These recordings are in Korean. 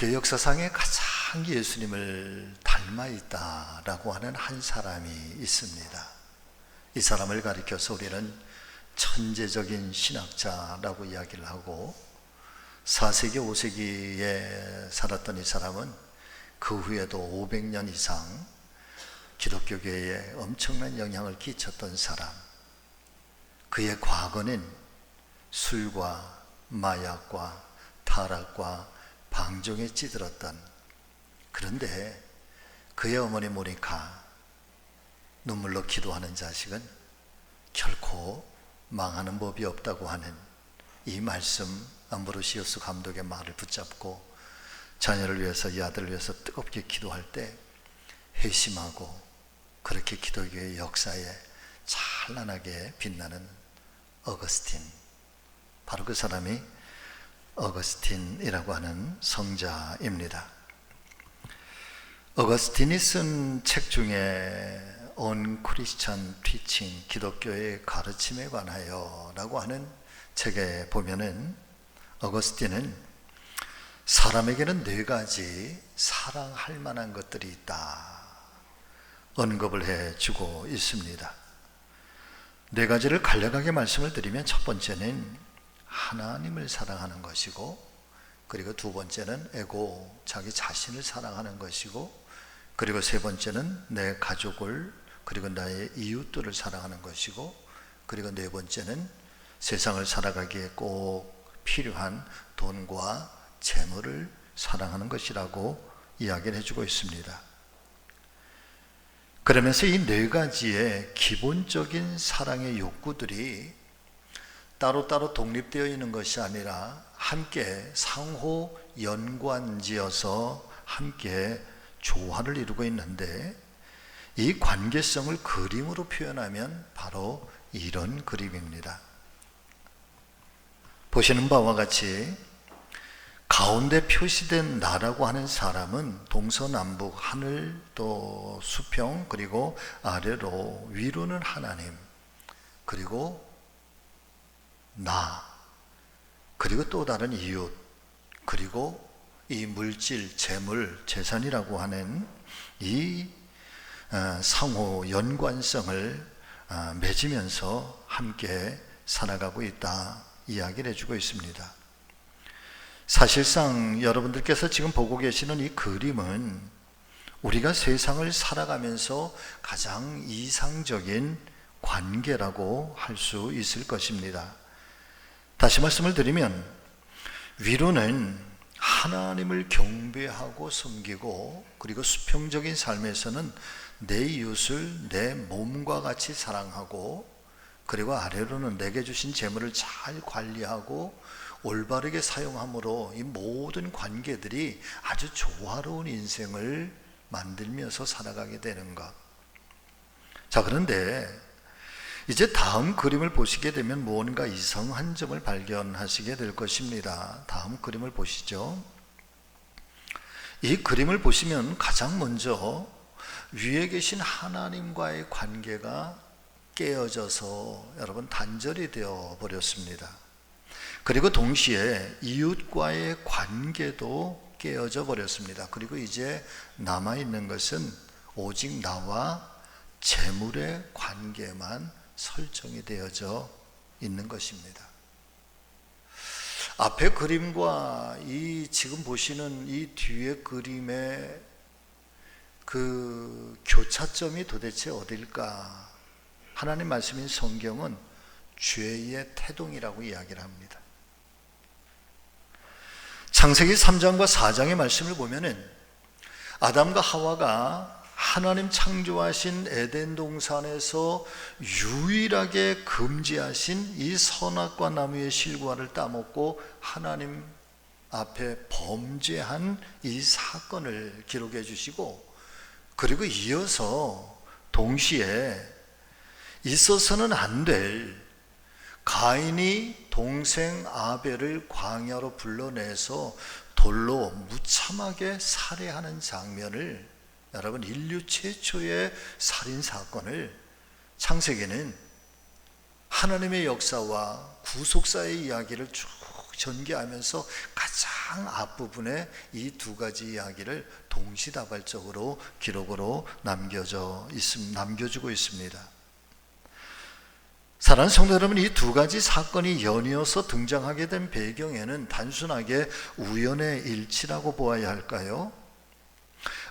기독교 역사상에 가장 예수님을 닮아 있다라고 하는 한 사람이 있습니다. 이 사람을 가리켜서 우리는 천재적인 신학자라고 이야기를 하고, 4세기, 5세기에 살았던 이 사람은 그 후에도 500년 이상 기독교계에 엄청난 영향을 끼쳤던 사람. 그의 과거는 술과 마약과 타락과 방종에 찌들었던, 그런데 그의 어머니 모니카, 눈물로 기도하는 자식은 결코 망하는 법이 없다고 하는 이 말씀, 암브로시우스 감독의 말을 붙잡고 자녀를 위해서, 이 아들을 위해서 뜨겁게 기도할 때 회심하고, 그렇게 기독교의 역사에 찬란하게 빛나는 어거스틴, 바로 그 사람이 어거스틴이라고 하는 성자입니다. 어거스틴이 쓴 책 중에 On Christian Teaching, 기독교의 가르침에 관하여 라고 하는 책에 보면은 어거스틴은 사람에게는 4가지 사랑할 만한 것들이 있다 언급을 해주고 있습니다. 4가지를 간략하게 말씀을 드리면, 첫 번째는 하나님을 사랑하는 것이고, 그리고 2번째는 에고, 자기 자신을 사랑하는 것이고, 그리고 3번째는 내 가족을, 그리고 나의 이웃들을 사랑하는 것이고, 그리고 4번째는 세상을 살아가기에 꼭 필요한 돈과 재물을 사랑하는 것이라고 이야기를 해주고 있습니다. 그러면서 이 4가지의 기본적인 사랑의 욕구들이 따로따로 독립되어 있는 것이 아니라 함께 상호 연관지어서 함께 조화를 이루고 있는데, 이 관계성을 그림으로 표현하면 바로 이런 그림입니다. 보시는 바와 같이 가운데 표시된 나라고 하는 사람은 동서남북, 하늘 또 수평, 그리고 아래로 위로는 하나님, 그리고 나, 그리고 또 다른 이웃, 그리고 이 물질, 재물, 재산이라고 하는 이 상호 연관성을 맺으면서 함께 살아가고 있다 이야기를 해주고 있습니다. 사실상 여러분들께서 지금 보고 계시는 이 그림은 우리가 세상을 살아가면서 가장 이상적인 관계라고 할 수 있을 것입니다. 다시 말씀을 드리면, 위로는 하나님을 경배하고 섬기고, 그리고 수평적인 삶에서는 내 이웃을 내 몸과 같이 사랑하고, 그리고 아래로는 내게 주신 재물을 잘 관리하고 올바르게 사용함으로 이 모든 관계들이 아주 조화로운 인생을 만들면서 살아가게 되는 것. 자, 그런데 이제 다음 그림을 보시게 되면 무언가 이상한 점을 발견하시게 될 것입니다. 다음 그림을 보시죠. 이 그림을 보시면 가장 먼저 위에 계신 하나님과의 관계가 깨어져서 여러분 단절이 되어 버렸습니다. 그리고 동시에 이웃과의 관계도 깨어져 버렸습니다. 그리고 이제 남아있는 것은 오직 나와 재물의 관계만 설정이 되어져 있는 것입니다. 앞의 그림과 이 지금 보시는 이 뒤의 그림의 그 교차점이 도대체 어딜까? 하나님 말씀인 성경은 죄의 태동이라고 이야기를 합니다. 창세기 3장과 4장의 말씀을 보면은 아담과 하와가 하나님 창조하신 에덴 동산에서 유일하게 금지하신 이 선악과 나무의 실과를 따먹고 하나님 앞에 범죄한 이 사건을 기록해 주시고, 그리고 이어서 동시에 있어서는 안 될 가인이 동생 아벨을 광야로 불러내서 돌로 무참하게 살해하는 장면을, 여러분, 인류 최초의 살인사건을 창세기는 하나님의 역사와 구속사의 이야기를 쭉 전개하면서 가장 앞부분에 이 두 가지 이야기를 동시다발적으로 기록으로 남겨주고 있습니다. 사랑하는 성도 여러분, 이 두 가지 사건이 연이어서 등장하게 된 배경에는 단순하게 우연의 일치라고 보아야 할까요?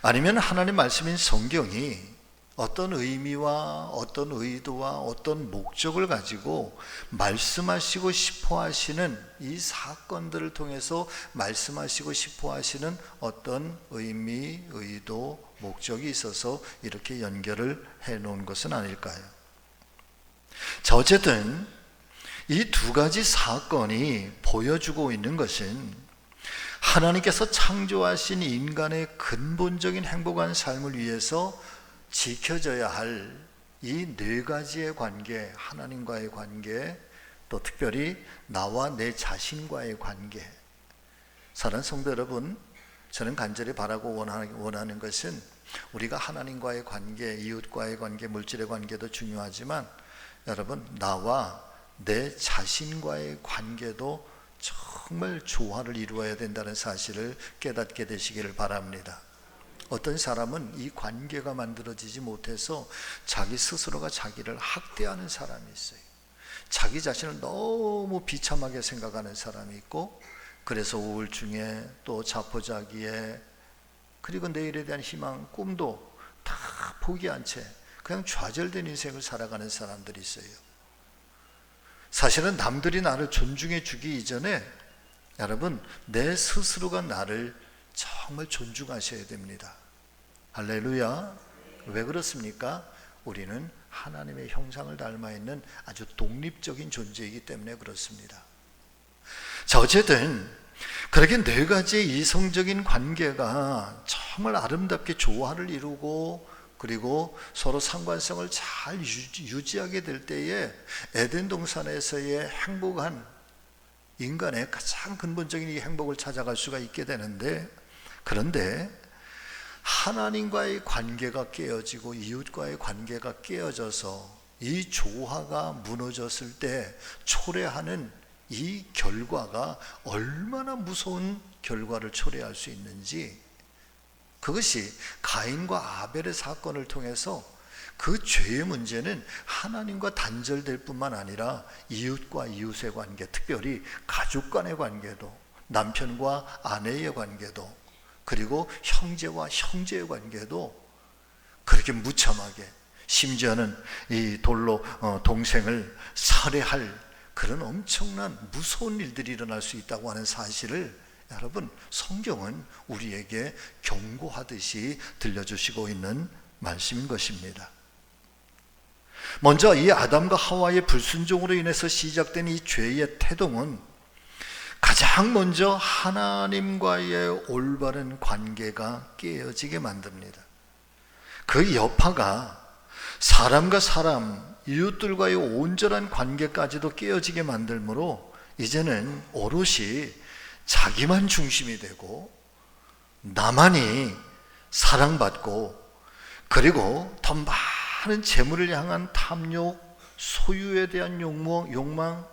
아니면 하나님의 말씀인 성경이 어떤 의미와 어떤 의도와 어떤 목적을 가지고 말씀하시고 싶어 하시는 이 사건들을 통해서 말씀하시고 싶어 하시는 어떤 의미, 의도, 목적이 있어서 이렇게 연결을 해 놓은 것은 아닐까요? 자, 어쨌든 이 두 가지 사건이 보여주고 있는 것은 하나님께서 창조하신 인간의 근본적인 행복한 삶을 위해서 지켜져야 할 이 네 가지의 관계, 하나님과의 관계, 또 특별히 나와 내 자신과의 관계. 사랑하는 성도 여러분, 저는 간절히 바라고 원하는 것은 우리가 하나님과의 관계, 이웃과의 관계, 물질의 관계도 중요하지만 여러분, 나와 내 자신과의 관계도 정말 조화를 이루어야 된다는 사실을 깨닫게 되시기를 바랍니다. 어떤 사람은 이 관계가 만들어지지 못해서 자기 스스로가 자기를 학대하는 사람이 있어요. 자기 자신을 너무 비참하게 생각하는 사람이 있고, 그래서 우울증에 또 자포자기에, 그리고 내일에 대한 희망, 꿈도 다 포기한 채 그냥 좌절된 인생을 살아가는 사람들이 있어요. 사실은 남들이 나를 존중해 주기 이전에 여러분, 내 스스로가 나를 정말 존중하셔야 됩니다. 할렐루야. 왜 그렇습니까? 우리는 하나님의 형상을 닮아 있는 아주 독립적인 존재이기 때문에 그렇습니다. 자, 어쨌든 그렇게 네 가지의 이성적인 관계가 정말 아름답게 조화를 이루고 그리고 서로 상관성을 잘 유지하게 될 때에 에덴 동산에서의 행복한 인간의 가장 근본적인 이 행복을 찾아갈 수가 있게 되는데, 그런데 하나님과의 관계가 깨어지고 이웃과의 관계가 깨어져서 이 조화가 무너졌을 때 초래하는 이 결과가 얼마나 무서운 결과를 초래할 수 있는지, 그것이 가인과 아벨의 사건을 통해서 그 죄의 문제는 하나님과 단절될 뿐만 아니라 이웃과 이웃의 관계, 특별히 가족 간의 관계도, 남편과 아내의 관계도, 그리고 형제와 형제의 관계도 그렇게 무참하게, 심지어는 이 돌로 동생을 살해할 그런 엄청난 무서운 일들이 일어날 수 있다고 하는 사실을 여러분, 성경은 우리에게 경고하듯이 들려주시고 있는 말씀인 것입니다. 먼저 이 아담과 하와의 불순종으로 인해서 시작된 이 죄의 태동은 가장 먼저 하나님과의 올바른 관계가 깨어지게 만듭니다. 그 여파가 사람과 사람, 이웃들과의 온전한 관계까지도 깨어지게 만들므로 이제는 오롯이 자기만 중심이 되고 나만이 사랑받고, 그리고 더 많은 재물을 향한 탐욕, 소유에 대한 욕망,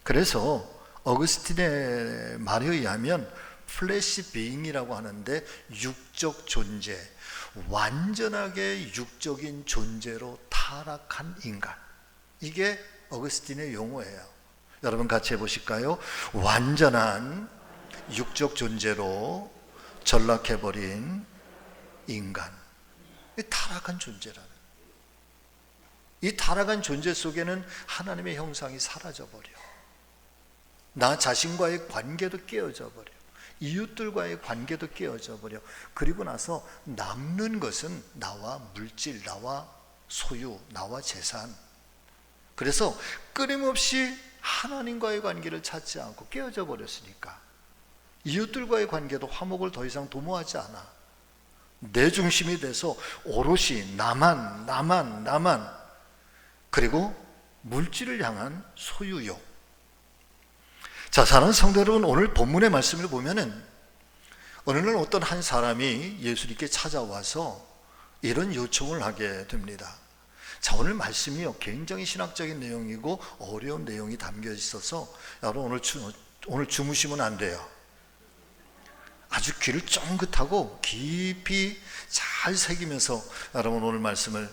그래서 어거스틴의 말에 의하면 플래시 비잉이라고 하는데 육적 존재, 완전하게 육적인 존재로 타락한 인간, 이게 어거스틴의 용어예요. 여러분 같이 해보실까요? 완전한 육적 존재로 전락해버린 인간, 이 타락한 존재라는, 이 타락한 존재 속에는 하나님의 형상이 사라져버려. 나 자신과의 관계도 깨어져 버려. 이웃들과의 관계도 깨어져 버려. 그리고 나서 남는 것은 나와 물질, 나와 소유, 나와 재산. 그래서 끊임없이 하나님과의 관계를 찾지 않고 깨어져 버렸으니까 이웃들과의 관계도 화목을 더 이상 도모하지 않아. 내 중심이 돼서 오롯이 나만, 그리고 물질을 향한 소유욕. 자, 사랑하는 성도 여러분, 오늘 본문의 말씀을 보면은 어느 날 어떤 한 사람이 예수님께 찾아와서 이런 요청을 하게 됩니다. 자, 오늘 말씀이요 굉장히 신학적인 내용이고 어려운 내용이 담겨 있어서 여러분 오늘 오늘 주무시면 안 돼요. 아주 귀를 쫑긋하고 깊이 잘 새기면서 여러분 오늘 말씀을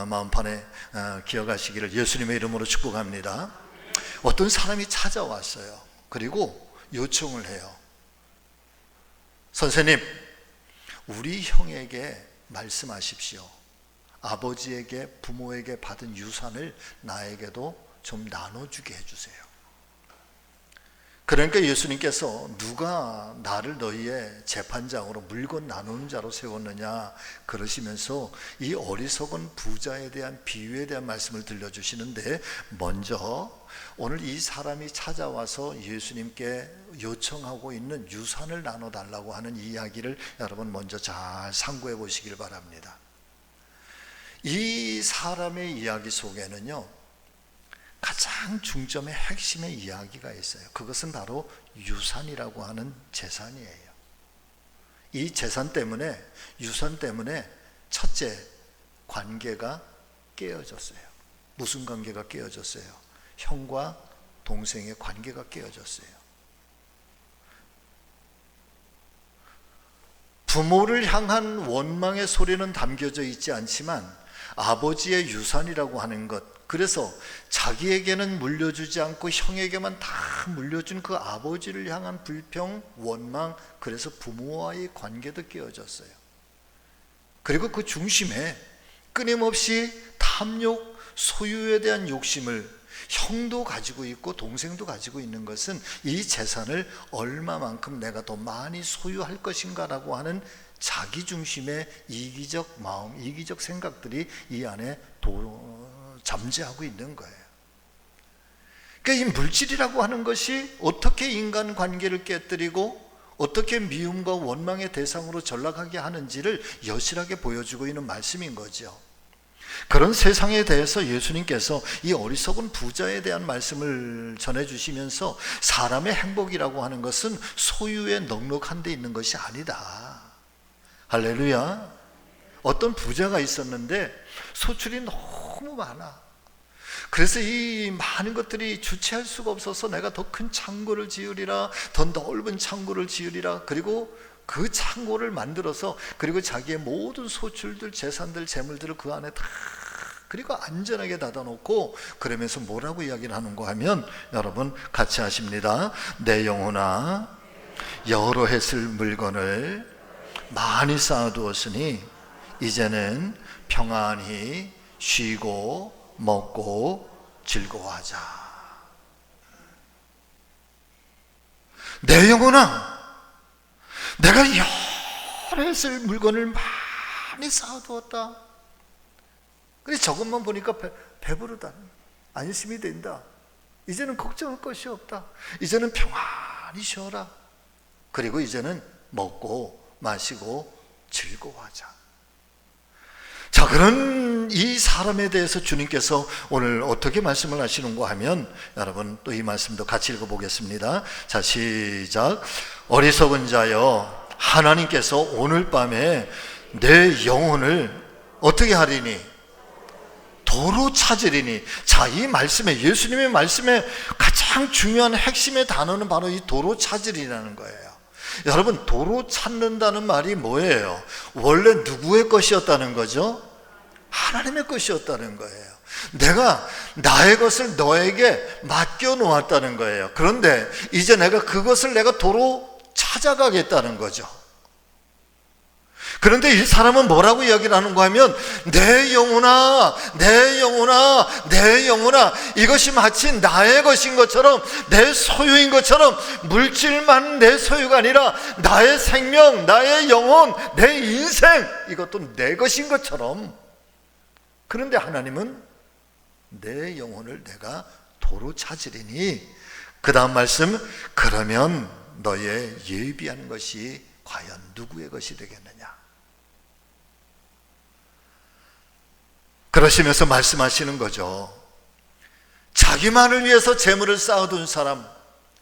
마음판에 기억하시기를 예수님의 이름으로 축복합니다. 어떤 사람이 찾아왔어요. 그리고 요청을 해요. 선생님, 우리 형에게 말씀하십시오. 아버지에게, 부모에게 받은 유산을 나에게도 좀 나눠주게 해주세요. 그러니까 예수님께서 누가 나를 너희의 재판장으로 물건 나누는 자로 세웠느냐 그러시면서 이 어리석은 부자에 대한 비유에 대한 말씀을 들려주시는데, 먼저 오늘 이 사람이 찾아와서 예수님께 요청하고 있는 유산을 나눠달라고 하는 이야기를 여러분 먼저 잘 상고해 보시길 바랍니다. 이 사람의 이야기 속에는요, 가장 중점의 핵심의 이야기가 있어요. 그것은 바로 유산이라고 하는 재산이에요. 이 재산 때문에, 유산 때문에 첫째, 관계가 깨어졌어요. 무슨 관계가 깨어졌어요? 형과 동생의 관계가 깨어졌어요. 부모를 향한 원망의 소리는 담겨져 있지 않지만 아버지의 유산이라고 하는 것, 그래서 자기에게는 물려주지 않고 형에게만 다 물려준 그 아버지를 향한 불평, 원망, 그래서 부모와의 관계도 깨어졌어요. 그리고 그 중심에 끊임없이 탐욕, 소유에 대한 욕심을 형도 가지고 있고 동생도 가지고 있는 것은 이 재산을 얼마만큼 내가 더 많이 소유할 것인가 라고 하는 자기중심의 이기적 마음, 이기적 생각들이 이 안에 잠재하고 있는 거예요. 그러니까 이 물질이라고 하는 것이 어떻게 인간관계를 깨뜨리고 어떻게 미움과 원망의 대상으로 전락하게 하는지를 여실하게 보여주고 있는 말씀인 거죠. 그런 세상에 대해서 예수님께서 이 어리석은 부자에 대한 말씀을 전해주시면서 사람의 행복이라고 하는 것은 소유에 넉넉한 데 있는 것이 아니다. 할렐루야. 어떤 부자가 있었는데 소출이 너무 많아. 그래서 이 많은 것들이 주체할 수가 없어서 내가 더 큰 창고를 지으리라, 더 넓은 창고를 지으리라, 그리고 그 창고를 만들어서 그리고 자기의 모든 소출들, 재산들, 재물들을 그 안에 다 그리고 안전하게 닫아놓고, 그러면서 뭐라고 이야기를 하는가 하면, 여러분 같이 하십니다. 내 영혼아, 여러 했을 물건을 많이 쌓아두었으니 이제는 평안히 쉬고 먹고 즐거워하자. 내 영혼아, 내가 여러 했을 물건을 많이 쌓아두었다. 그래, 저것만 보니까 배부르다, 안심이 된다. 이제는 걱정할 것이 없다. 이제는 평안히 쉬어라. 그리고 이제는 먹고 마시고 즐거워하자. 자, 그런 이 사람에 대해서 주님께서 오늘 어떻게 말씀을 하시는가 하면, 여러분 또 이 말씀도 같이 읽어보겠습니다. 자, 시작. 어리석은 자여, 하나님께서 오늘 밤에 내 영혼을 어떻게 하리니? 도로 찾으리니. 자, 이 말씀에, 예수님의 말씀에 가장 중요한 핵심의 단어는 바로 이 도로 찾으리라는 거예요. 여러분, 도로 찾는다는 말이 뭐예요? 원래 누구의 것이었다는 거죠? 하나님의 것이었다는 거예요. 내가 나의 것을 너에게 맡겨 놓았다는 거예요. 그런데 이제 그것을 내가 도로 찾아가겠다는 거죠. 그런데 이 사람은 뭐라고 이야기를 하는가 하면, 내 영혼아, 내 영혼아, 내 영혼아, 이것이 마치 나의 것인 것처럼, 내 소유인 것처럼, 물질만 내 소유가 아니라 나의 생명, 나의 영혼, 내 인생, 이것도 내 것인 것처럼. 그런데 하나님은 내 영혼을 내가 도로 찾으리니, 그 다음 말씀, 그러면 너의 예비한 것이 과연 누구의 것이 되겠느냐. 그러시면서 말씀하시는 거죠. 자기만을 위해서 재물을 쌓아둔 사람,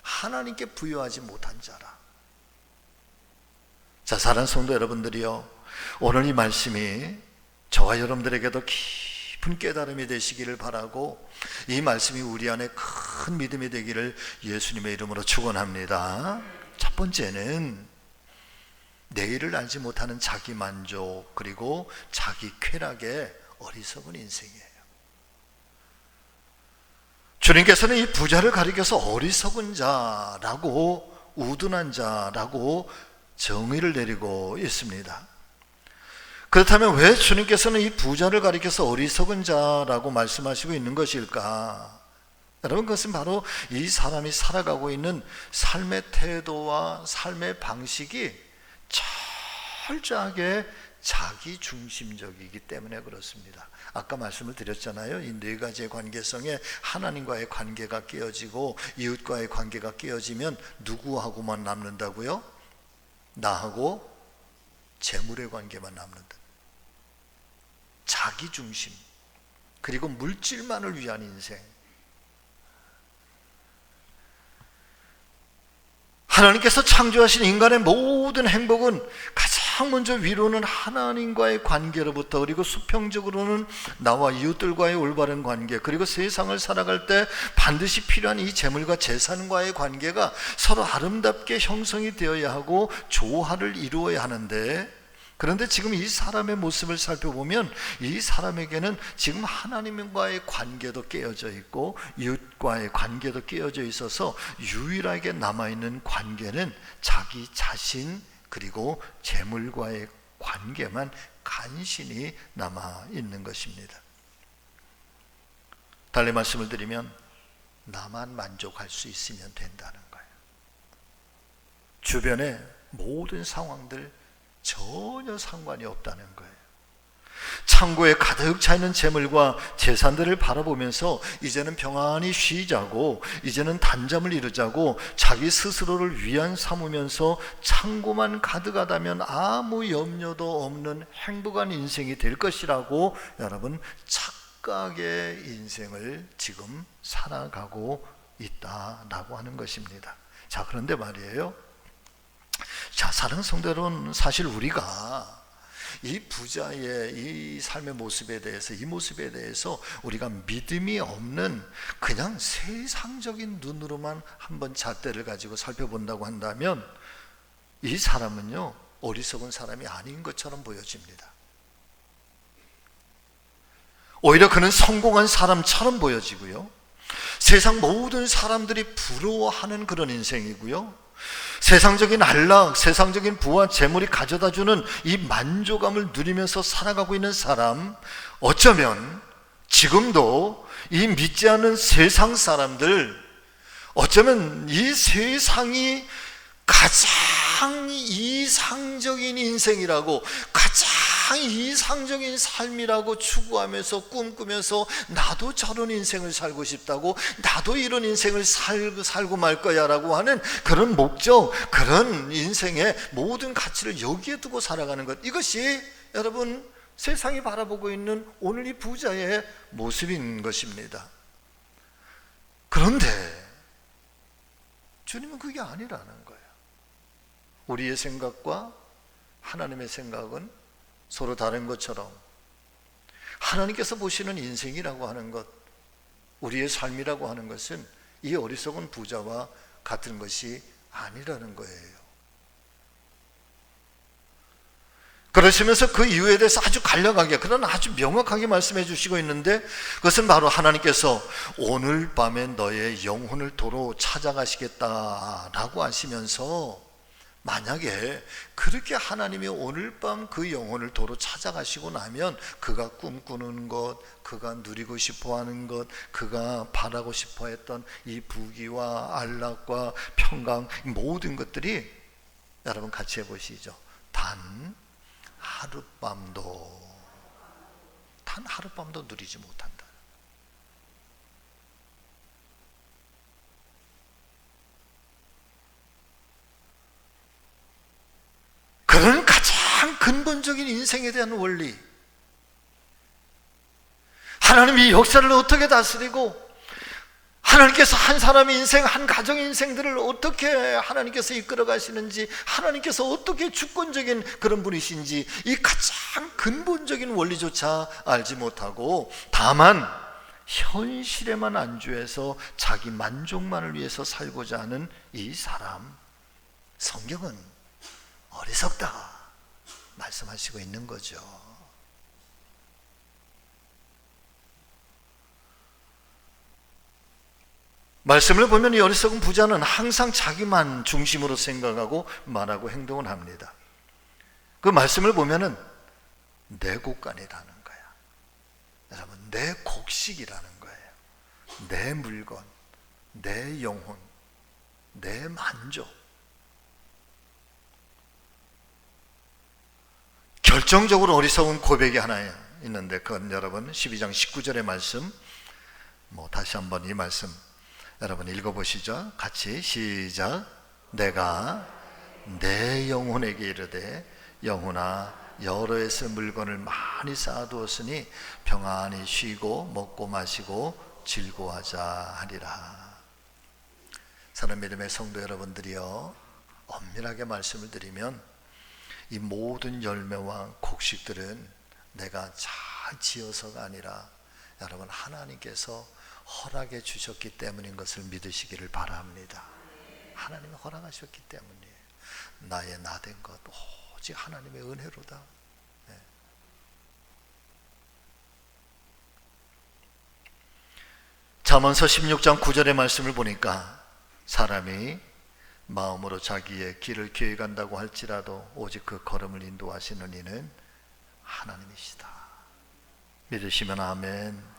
하나님께 부여하지 못한 자라. 자, 사랑하는 성도 여러분들이요, 오늘 이 말씀이 저와 여러분들에게도 깊은 깨달음이 되시기를 바라고, 이 말씀이 우리 안에 큰 믿음이 되기를 예수님의 이름으로 축원합니다. 첫 번째는 내일을 알지 못하는 자기 만족, 그리고 자기 쾌락의 어리석은 인생이에요. 주님께서는 이 부자를 가리켜서 어리석은 자라고, 우둔한 자라고 정의를 내리고 있습니다. 그렇다면 왜 주님께서는 이 부자를 가리켜서 어리석은 자라고 말씀하시고 있는 것일까? 여러분, 그것은 바로 이 사람이 살아가고 있는 삶의 태도와 삶의 방식이 철저하게 자기 중심적이기 때문에 그렇습니다. 아까 말씀을 드렸잖아요. 이 네 가지의 관계성에 하나님과의 관계가 깨어지고 이웃과의 관계가 깨어지면 누구하고만 남는다고요? 나하고 재물의 관계만 남는다. 자기 중심, 그리고 물질만을 위한 인생. 하나님께서 창조하신 인간의 모든 행복은 가장 먼저 위로는 하나님과의 관계로부터, 그리고 수평적으로는 나와 이웃들과의 올바른 관계, 그리고 세상을 살아갈 때 반드시 필요한 이 재물과 재산과의 관계가 서로 아름답게 형성이 되어야 하고 조화를 이루어야 하는데, 그런데 지금 이 사람의 모습을 살펴보면 이 사람에게는 지금 하나님과의 관계도 깨어져 있고 이웃과의 관계도 깨어져 있어서 유일하게 남아있는 관계는 자기 자신, 그리고 재물과의 관계만 간신히 남아있는 것입니다. 달리 말씀을 드리면 나만 만족할 수 있으면 된다는 거예요. 주변의 모든 상황들 전혀 상관이 없다는 거예요. 창고에 가득 차 있는 재물과 재산들을 바라보면서 이제는 평안히 쉬자고, 이제는 단잠을 이루자고 자기 스스로를 위안 삼으면서 창고만 가득하다면 아무 염려도 없는 행복한 인생이 될 것이라고 여러분 착각의 인생을 지금 살아가고 있다라고 하는 것입니다. 자, 그런데 말이에요, 자, 사랑하는 성도 여러분, 사실 우리가 이 부자의 이 삶의 모습에 대해서, 이 모습에 대해서 우리가 믿음이 없는 그냥 세상적인 눈으로만 한번 잣대를 가지고 살펴본다고 한다면 이 사람은요 어리석은 사람이 아닌 것처럼 보여집니다. 오히려 그는 성공한 사람처럼 보여지고요, 세상 모든 사람들이 부러워하는 그런 인생이고요, 세상적인 안락, 세상적인 부와 재물이 가져다주는 이 만족감을 누리면서 살아가고 있는 사람, 어쩌면 지금도 이 믿지 않는 세상 사람들, 어쩌면 이 세상이 가장 이상적인 인생이라고, 가장 이상적인 삶이라고 추구하면서 꿈꾸면서 나도 저런 인생을 살고 싶다고, 나도 이런 인생을 살고 말 거야 라고 하는 그런 목적, 그런 인생의 모든 가치를 여기에 두고 살아가는 것, 이것이 여러분 세상이 바라보고 있는 오늘 이 부자의 모습인 것입니다. 그런데 주님은 그게 아니라는 거예요. 우리의 생각과 하나님의 생각은 서로 다른 것처럼 하나님께서 보시는 인생이라고 하는 것, 우리의 삶이라고 하는 것은 이 어리석은 부자와 같은 것이 아니라는 거예요. 그러시면서 그 이유에 대해서 아주 간략하게, 그러나 아주 명확하게 말씀해 주시고 있는데, 그것은 바로 하나님께서 오늘 밤에 너의 영혼을 도로 찾아가시겠다라고 하시면서, 만약에 그렇게 하나님이 오늘 밤 그 영혼을 도로 찾아가시고 나면 그가 꿈꾸는 것, 그가 누리고 싶어하는 것, 그가 바라고 싶어했던 이 부귀와 안락과 평강, 모든 것들이 여러분 같이 해보시죠. 단 하룻밤도 누리지 못한다. 그런 가장 근본적인 인생에 대한 원리, 하나님이 역사를 어떻게 다스리고 하나님께서 한 사람의 인생, 한 가정의 인생들을 어떻게 하나님께서 이끌어 가시는지, 하나님께서 어떻게 주권적인 그런 분이신지 이 가장 근본적인 원리조차 알지 못하고 다만 현실에만 안주해서 자기 만족만을 위해서 살고자 하는 이 사람, 성경은 어리석다 말씀하시고 있는 거죠. 말씀을 보면 이 어리석은 부자는 항상 자기만 중심으로 생각하고 말하고 행동을 합니다. 그 말씀을 보면은 내 곳간이라는 거야. 여러분, 내 곡식이라는 거예요. 내 물건, 내 영혼, 내 만족. 결정적으로 어리석은 고백이 하나 있는데 그건 여러분 12장 19절의 말씀, 다시 한번 이 말씀 여러분 읽어보시죠. 같이 시작. 내가 내 영혼에게 이르되 영혼아 여러 해서 물건을 많이 쌓아두었으니 평안히 쉬고 먹고 마시고 즐거워하자 하리라. 사랑하는 믿음의 성도 여러분들이요, 엄밀하게 말씀을 드리면 이 모든 열매와 곡식들은 내가 잘 지어서가 아니라 여러분 하나님께서 허락해 주셨기 때문인 것을 믿으시기를 바랍니다. 하나님이 허락하셨기 때문이에요. 나의 나된 것 오직 하나님의 은혜로다. 네. 잠언서 16장 9절의 말씀을 보니까 사람이 마음으로 자기의 길을 계획한다고 할지라도 오직 그 걸음을 인도하시는 이는 하나님이시다. 믿으시면 아멘.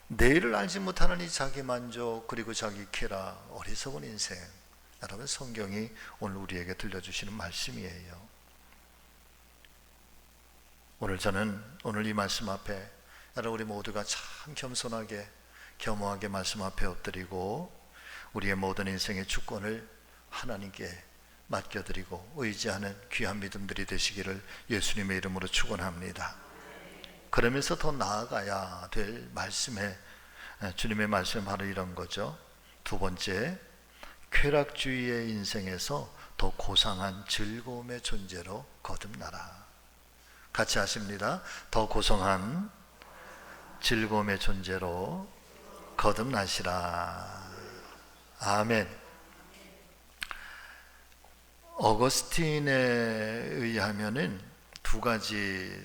내일을 알지 못하는 이 자기 만족 그리고 자기 쾌락, 어리석은 인생, 여러분 성경이 오늘 우리에게 들려주시는 말씀이에요. 오늘 이 말씀 앞에 여러분 우리 모두가 참 겸손하게 겸허하게 말씀 앞에 엎드리고 우리의 모든 인생의 주권을 하나님께 맡겨드리고 의지하는 귀한 믿음들이 되시기를 예수님의 이름으로 축원합니다. 그러면서 더 나아가야 될 주님의 말씀은 바로 이런 거죠. 두 번째, 쾌락주의의 인생에서 더 고상한 즐거움의 존재로 거듭나라. 같이 하십니다. 더 고상한 즐거움의 존재로 거듭나시라. 아멘. 어거스틴에 의하면은 두 가지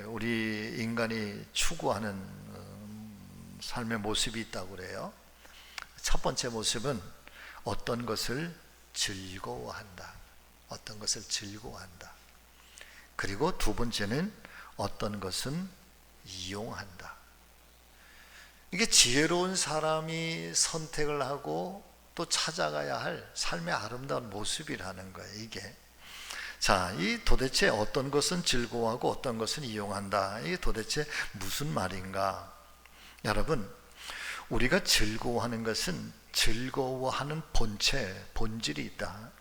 우리 인간이 추구하는 삶의 모습이 있다고 그래요. 첫 번째 모습은 어떤 것을 즐거워한다. 어떤 것을 즐거워한다. 그리고 두 번째는 어떤 것은 이용한다. 이게 지혜로운 사람이 선택을 하고 또 찾아가야 할 삶의 아름다운 모습이라는 거예요. 이게 자, 이 도대체 어떤 것은 즐거워하고 어떤 것은 이용한다. 이게 도대체 무슨 말인가? 여러분, 우리가 즐거워하는 것은 즐거워하는 본질이 있다.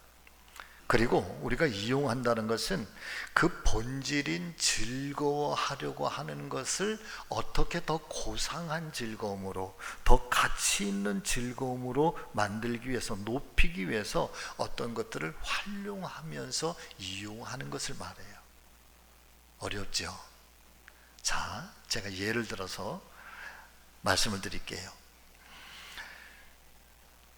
그리고 우리가 이용한다는 것은 그 본질인 즐거워하려고 하는 것을 어떻게 더 고상한 즐거움으로, 더 가치 있는 즐거움으로 만들기 위해서, 높이기 위해서 어떤 것들을 활용하면서 이용하는 것을 말해요. 어렵죠? 자, 제가 예를 들어서 말씀을 드릴게요.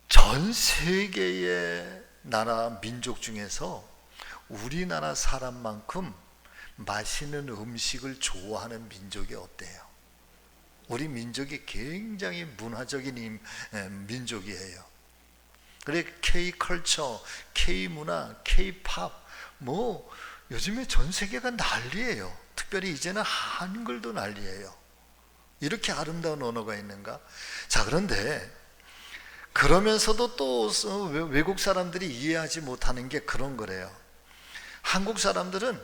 전 세계의 나라 민족 중에서 우리나라 사람만큼 맛있는 음식을 좋아하는 민족이 없대요. 우리 민족이 굉장히 문화적인 민족이에요. 그래 K컬처, K문화, K팝 요즘에 전 세계가 난리예요. 특별히 이제는 한글도 난리예요. 이렇게 아름다운 언어가 있는가? 자, 그러면서도 또 외국 사람들이 이해하지 못하는 게 그런 거래요. 한국 사람들은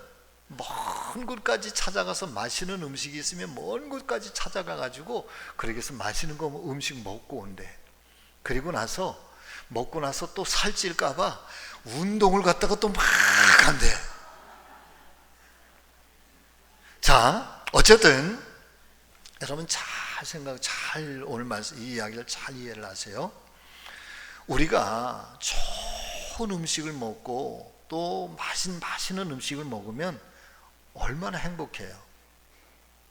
먼 곳까지 찾아가서 맛있는 음식이 있으면 먼 곳까지 찾아가 가지고 그렇게 해서 맛있는 거 음식 먹고 온대. 그리고 나서 먹고 나서 또 살찔까 봐 운동을 갖다가 또 막 한대. 자, 어쨌든 여러분 잘 오늘 말씀 이 이야기를 잘 이해를 하세요. 우리가 좋은 음식을 먹고 또 맛있는 음식을 먹으면 얼마나 행복해요.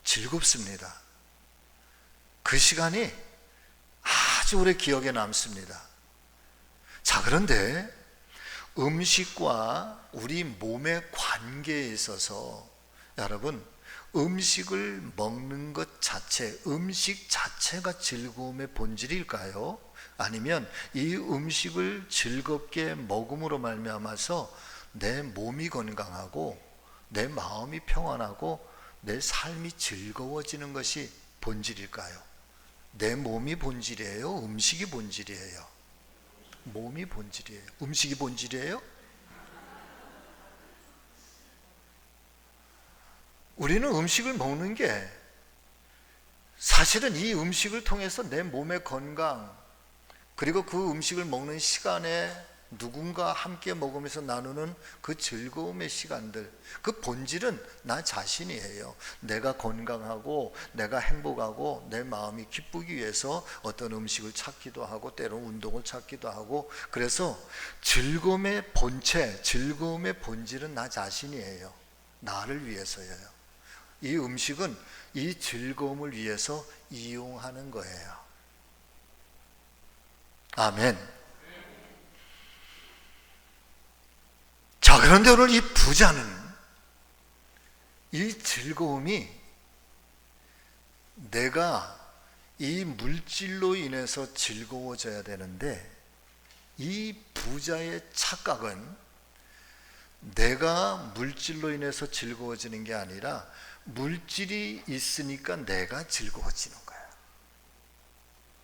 즐겁습니다. 그 시간이 아주 오래 기억에 남습니다. 자, 그런데 음식과 우리 몸의 관계에 있어서 여러분, 음식을 먹는 것 자체, 음식 자체가 즐거움의 본질일까요? 아니면 이 음식을 즐겁게 먹음으로 말미암아서 내 몸이 건강하고 내 마음이 평안하고 내 삶이 즐거워지는 것이 본질일까요? 내 몸이 본질이에요? 음식이 본질이에요? 몸이 본질이에요? 음식이 본질이에요? 우리는 음식을 먹는 게 사실은 이 음식을 통해서 내 몸의 건강, 그리고 그 음식을 먹는 시간에 누군가 함께 먹으면서 나누는 그 즐거움의 시간들, 그 본질은 나 자신이에요. 내가 건강하고 내가 행복하고 내 마음이 기쁘기 위해서 어떤 음식을 찾기도 하고 때로는 운동을 찾기도 하고, 그래서 즐거움의 본체, 즐거움의 본질은 나 자신이에요. 나를 위해서예요. 이 음식은 이 즐거움을 위해서 이용하는 거예요. 아멘. 자, 그런데 오늘 이 부자는 이 즐거움이 내가 이 물질로 인해서 즐거워져야 되는데, 이 부자의 착각은 내가 물질로 인해서 즐거워지는 게 아니라 물질이 있으니까 내가 즐거워지는 거야.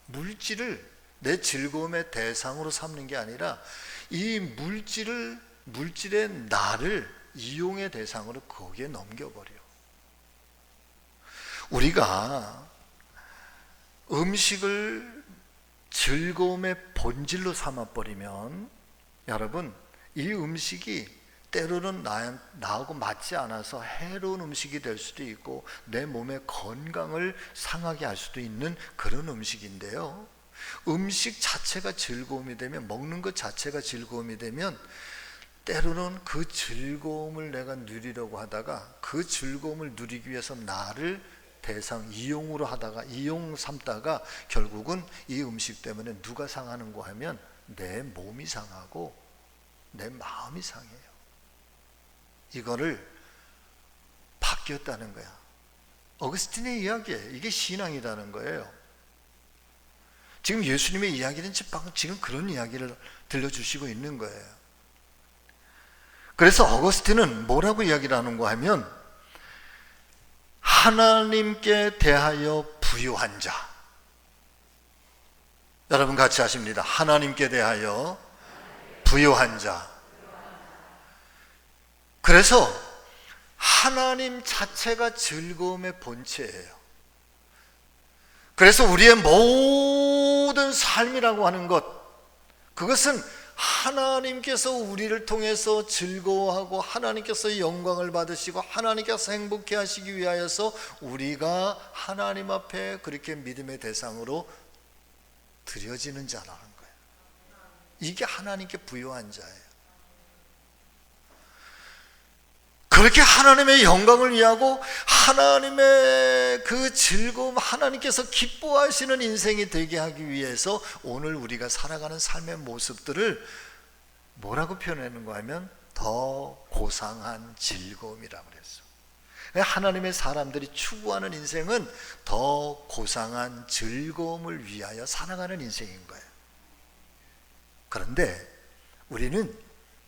물질을 내 즐거움의 대상으로 삼는 게 아니라 이 물질의 나를 이용의 대상으로 거기에 넘겨버려. 우리가 음식을 즐거움의 본질로 삼아버리면 여러분, 이 음식이 때로는 나하고 맞지 않아서 해로운 음식이 될 수도 있고 내 몸의 건강을 상하게 할 수도 있는 그런 음식인데요, 음식 자체가 즐거움이 되면, 먹는 것 자체가 즐거움이 되면 때로는 그 즐거움을 내가 누리려고 하다가 그 즐거움을 누리기 위해서 나를 대상 이용으로 하다가 이용 삼다가 결국은 이 음식 때문에 누가 상하는가 하면 내 몸이 상하고 내 마음이 상해요. 이거를 바뀌었다는 거야. 어거스틴의 이야기예요. 이게 신앙이라는 거예요. 지금 예수님의 이야기는 지금 그런 이야기를 들려주시고 있는 거예요. 그래서 어거스틴은 뭐라고 이야기를 하는가 하면, 하나님께 대하여 부유한 자. 여러분 같이 하십니다. 하나님께 대하여 부유한 자. 그래서 하나님 자체가 즐거움의 본체예요. 그래서 우리의 모든 삶이라고 하는 것, 그것은 하나님께서 우리를 통해서 즐거워하고 하나님께서 영광을 받으시고 하나님께서 행복해 하시기 위하여서 우리가 하나님 앞에 그렇게 믿음의 대상으로 드려지는 자라는 거예요. 이게 하나님께 부유한 자예요. 그렇게 하나님의 영광을 위하고 하나님의 그 즐거움, 하나님께서 기뻐하시는 인생이 되게 하기 위해서 오늘 우리가 살아가는 삶의 모습들을 뭐라고 표현하는가 하면 더 고상한 즐거움이라고 그랬어. 하나님의 사람들이 추구하는 인생은 더 고상한 즐거움을 위하여 살아가는 인생인 거예요. 그런데 우리는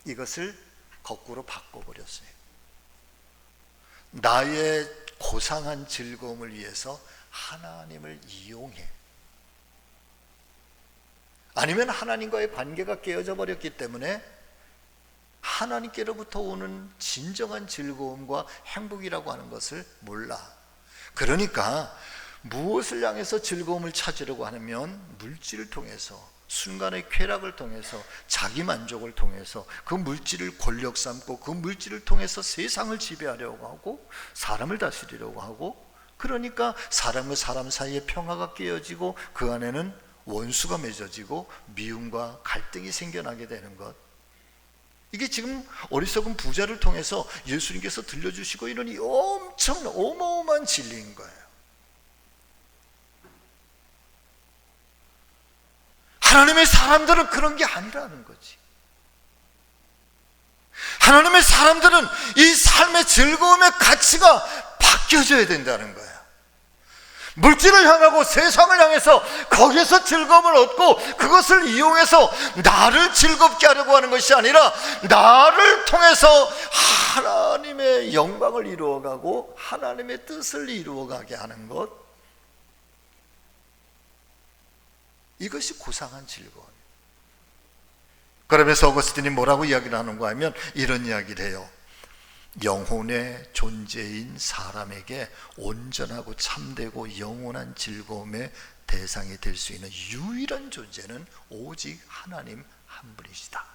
이것을 거꾸로 바꿔버렸어요. 나의 고상한 즐거움을 위해서 하나님을 이용해. 아니면 하나님과의 관계가 깨어져 버렸기 때문에 하나님께로부터 오는 진정한 즐거움과 행복이라고 하는 것을 몰라. 그러니까 무엇을 향해서 즐거움을 찾으려고 하면 물질을 통해서, 순간의 쾌락을 통해서, 자기 만족을 통해서 그 물질을 권력 삼고 그 물질을 통해서 세상을 지배하려고 하고 사람을 다스리려고 하고, 그러니까 사람과 사람 사이에 평화가 깨어지고 그 안에는 원수가 맺어지고 미움과 갈등이 생겨나게 되는 것. 이게 지금 어리석은 부자를 통해서 예수님께서 들려주시고 이런 이 엄청난 어마어마한 진리인 거예요. 하나님의 사람들은 그런 게 아니라는 거지. 하나님의 사람들은 이 삶의 즐거움의 가치가 바뀌어져야 된다는 거야. 물질을 향하고 세상을 향해서 거기서 즐거움을 얻고 그것을 이용해서 나를 즐겁게 하려고 하는 것이 아니라 나를 통해서 하나님의 영광을 이루어가고 하나님의 뜻을 이루어가게 하는 것, 이것이 고상한 즐거움. 그러면서 어거스틴이 뭐라고 이야기를 하는가 하면 이런 이야기를 해요. 영혼의 존재인 사람에게 온전하고 참되고 영원한 즐거움의 대상이 될 수 있는 유일한 존재는 오직 하나님 한 분이시다.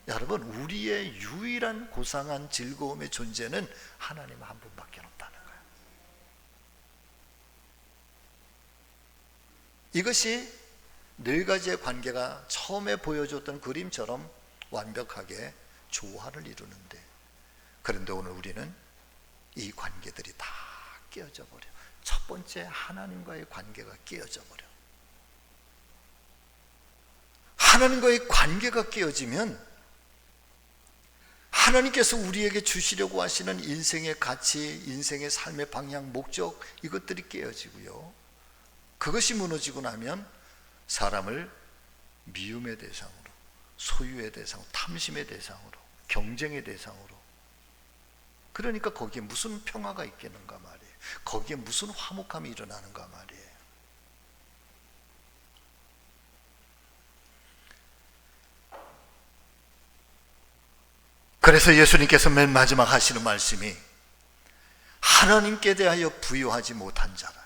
여러분, 우리의 유일한 고상한 즐거움의 존재는 하나님 한 분밖에 없다는 거예요. 이것이 네 가지의 관계가 처음에 보여줬던 그림처럼 완벽하게 조화를 이루는데, 그런데 오늘 우리는 이 관계들이 다 깨어져 버려. 첫 번째, 하나님과의 관계가 깨어져 버려. 하나님과의 관계가 깨어지면 하나님께서 우리에게 주시려고 하시는 인생의 가치, 인생의 삶의 방향, 목적, 이것들이 깨어지고요. 그것이 무너지고 나면 사람을 미움의 대상으로, 소유의 대상으로, 탐심의 대상으로, 경쟁의 대상으로, 그러니까 거기에 무슨 평화가 있겠는가 말이에요. 거기에 무슨 화목함이 일어나는가 말이에요. 그래서 예수님께서 맨 마지막 하시는 말씀이 하나님께 대하여 부요하지 못한 자라.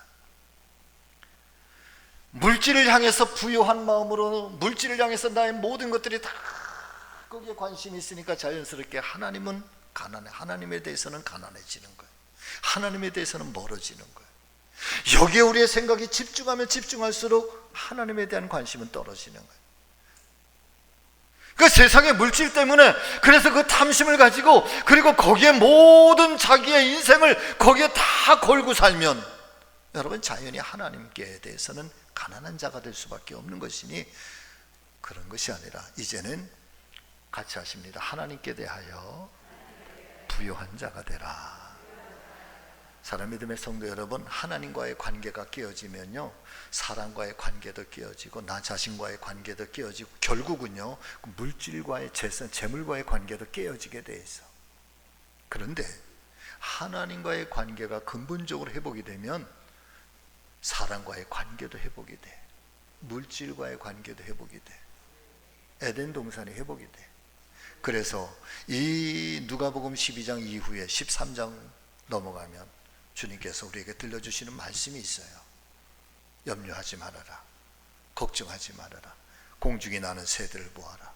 물질을 향해서 부요한 마음으로, 물질을 향해서 나의 모든 것들이 다 거기에 관심이 있으니까 자연스럽게 하나님은 가난해. 하나님에 대해서는 가난해지는 거예요. 하나님에 대해서는 멀어지는 거예요. 여기에 우리의 생각이 집중하면 집중할수록 하나님에 대한 관심은 떨어지는 거예요. 그 세상의 물질 때문에, 그래서 그 탐심을 가지고, 그리고 거기에 모든 자기의 인생을 거기에 다 걸고 살면 여러분, 자연히 하나님께 대해서는 가난한 자가 될 수밖에 없는 것이니, 그런 것이 아니라 이제는 같이 하십니다. 하나님께 대하여 부요한 자가 되라. 사랑 믿음의 성도 여러분, 하나님과의 관계가 깨어지면요, 사람과의 관계도 깨어지고 나 자신과의 관계도 깨어지고 결국은요, 물질과의 재물과의 관계도 깨어지게 돼 있어. 그런데 하나님과의 관계가 근본적으로 회복이 되면 사람과의 관계도 회복이 돼. 물질과의 관계도 회복이 돼. 에덴 동산이 회복이 돼. 그래서 이 누가복음 12장 이후에 13장 넘어가면 주님께서 우리에게 들려주시는 말씀이 있어요. 염려하지 말아라. 걱정하지 말아라. 공중에 나는 새들을 보아라.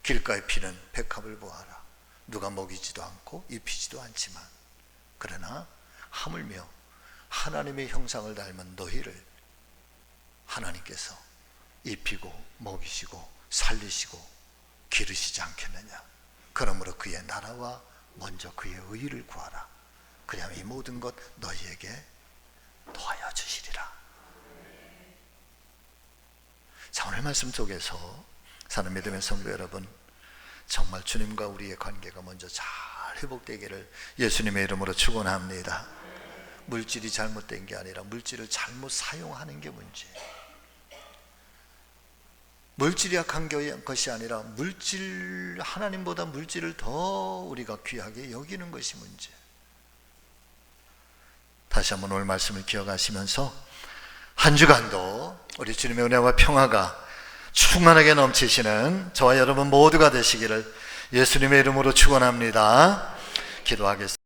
길가에 피는 백합을 보아라. 누가 먹이지도 않고 입히지도 않지만, 그러나 하물며 하나님의 형상을 닮은 너희를 하나님께서 입히고 먹이시고 살리시고 기르시지 않겠느냐. 그러므로 그의 나라와 먼저 그의 의를 구하라. 그리하면 이 모든 것 너희에게 더하여 주시리라. 자, 오늘 말씀 속에서 사는 믿음의 성도 여러분, 정말 주님과 우리의 관계가 먼저 잘 회복되기를 예수님의 이름으로 축원합니다. 물질이 잘못된 게 아니라 물질을 잘못 사용하는 게 문제예요. 물질이 약한 것이 아니라 하나님보다 물질을 더 우리가 귀하게 여기는 것이 문제. 다시 한번 오늘 말씀을 기억하시면서 한 주간도 우리 주님의 은혜와 평화가 충만하게 넘치시는 저와 여러분 모두가 되시기를 예수님의 이름으로 축원합니다. 기도하겠습니다.